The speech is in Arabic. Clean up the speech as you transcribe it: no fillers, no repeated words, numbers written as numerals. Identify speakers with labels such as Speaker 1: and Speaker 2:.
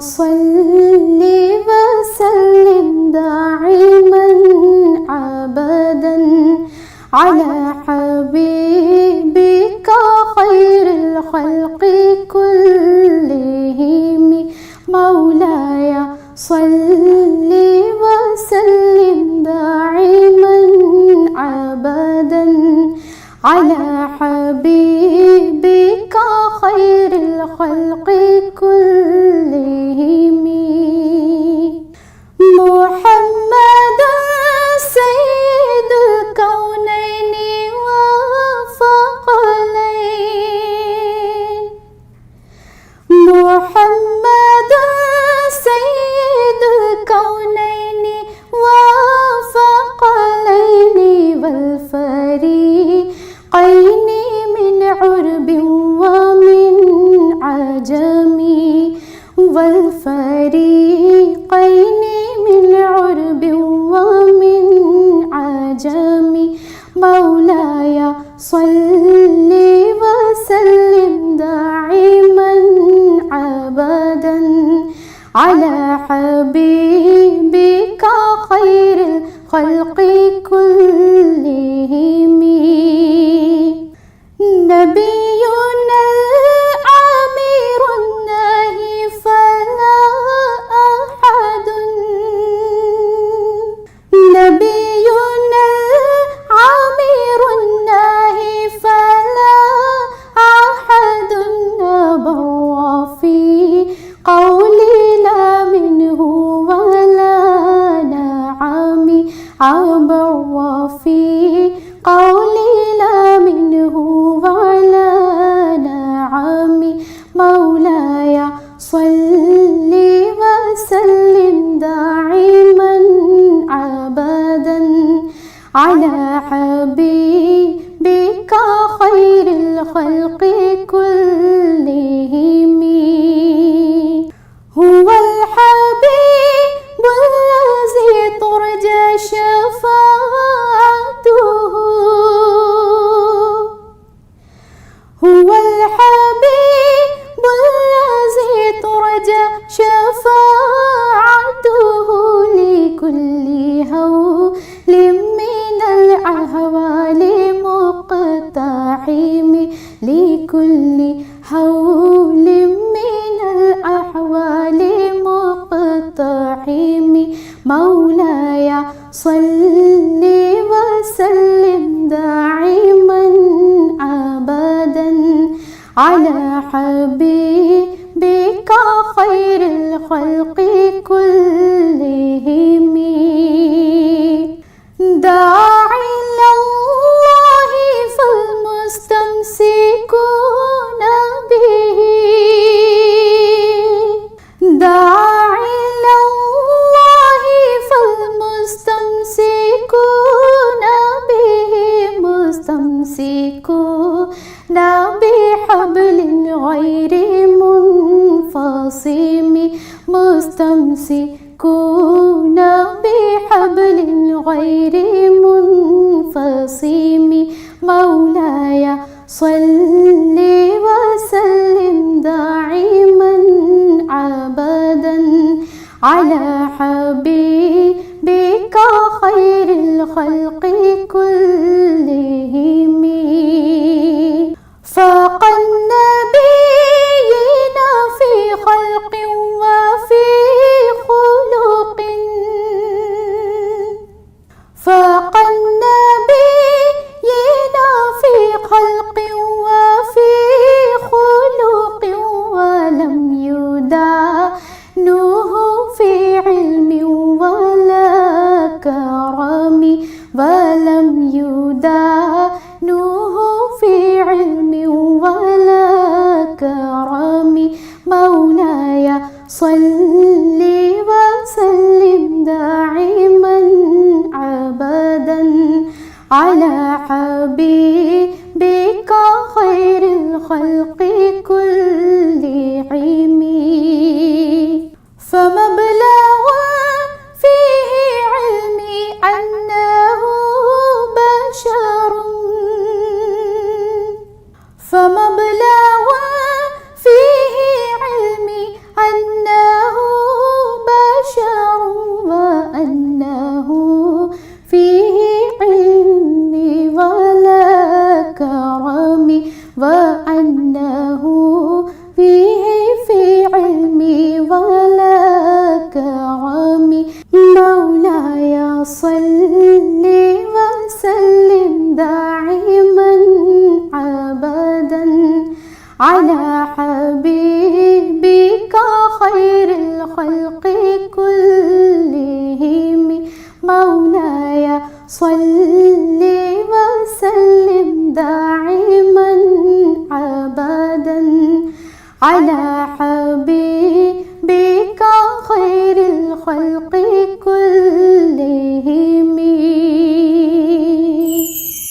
Speaker 1: صل وسلم دائما ابدا على حبيبك خير الخلق كلهم مولاي صل وسلم دائما ابدا على حبيبك خير الخلق كلهم محمد سيد الكونين وثقلين محمد سيد الكونين وثقلين والفريقين من عرب ومن عجم والفريقين من عرب ومن عجم مولاي صل وسلم دائما ابدا على حبيبك خير الخلق كلهم نبينا الأمير الناهي فلا أحد نبينا الأمير الناهي فلا أحد أبر في قولي لا منه ولا نعم أبر في قولي لا منه ولا نعم مولاي صل وسلم دائما ابدا على حبيبك خير الخلق كلهم هو الحبيب الذي ترجى شفاعته هو الحبيب الذي ترجى شفاعته لكل هول من الأهوال مقتحم لكل هول من الأحوال مقتحم مولاي صل وسلم دائما ابدا على حبيبك خير الخلق كلهم داعي إلى الله فالمستمسكون به داعي إلى الله فالمستمسكون به مستمسكون بحبل غير منفصم مستمسكون بحبل غير منفصم مولاي صل وسلم دائما ابدا على حبيبك خير الخلق كلهم فاق النبيين في خلق وفي خلق فاق النبيين في خلق وفي خلق ولم يدانوه في علم أنه فيه في علمي ولا كرمي. مولاي صل وسلم دائما أبدا على حبيبك خير الخلق كلهم. مولاي صل وسلم دائما أبدا على